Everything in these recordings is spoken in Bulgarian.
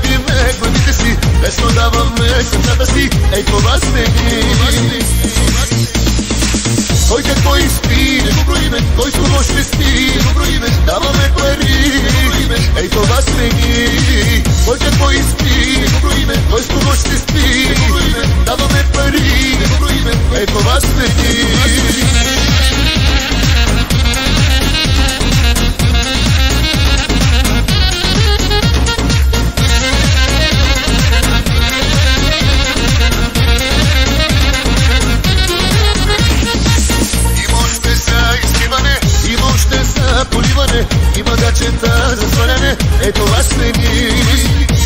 правиме главите си, лесно даваме сърцата си, ей това сме ни. Кой какво изпи, не го броиме, кой с кого ще спи, не го броиме, даваме пари, ей това сме ни. Кой какво изпи, не го броиме, кой с кого ще спи, не го броиме, даваме пари, не го броиме, ей това сме ни. Поливане, има гачета за сваляне, е това сме ни.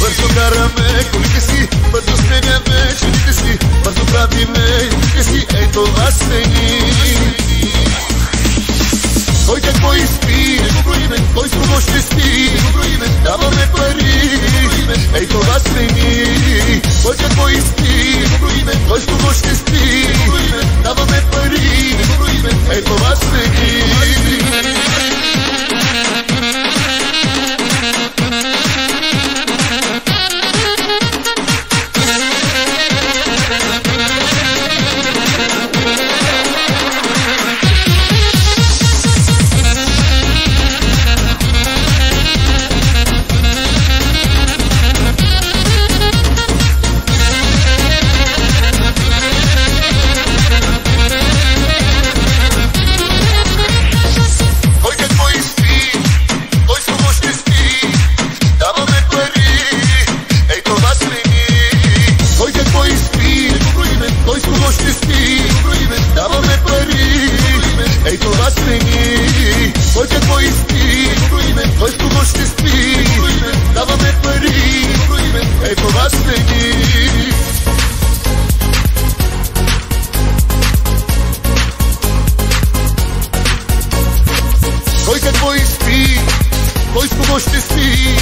Бързо караме колите си, бързо сменяме жените си, бързо правиме юбките си, е това сме ни. Кой какво изпи, не го броиме, кой с кого ще спи, не го броиме, даваме пари, е това сме ни. Кой какво изпи, не го броиме, кой с кого ще спи, не го броиме, даваме пари, не го броиме, е това сме ни. Ей това сме ни. Кой какво изпи, кой с кого ще спи, даваме пари, ей това сме ни. Кой какво изпи, кой с кого ще спи,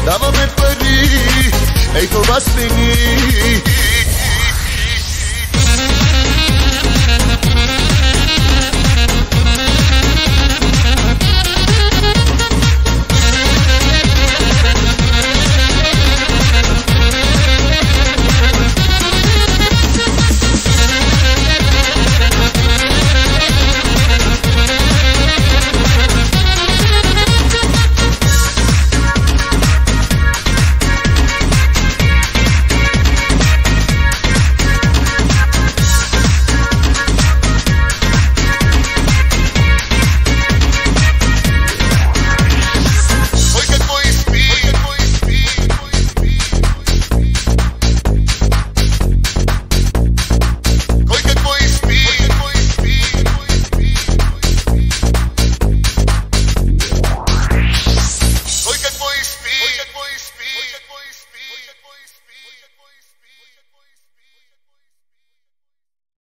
даваме пари, ей това сме ни.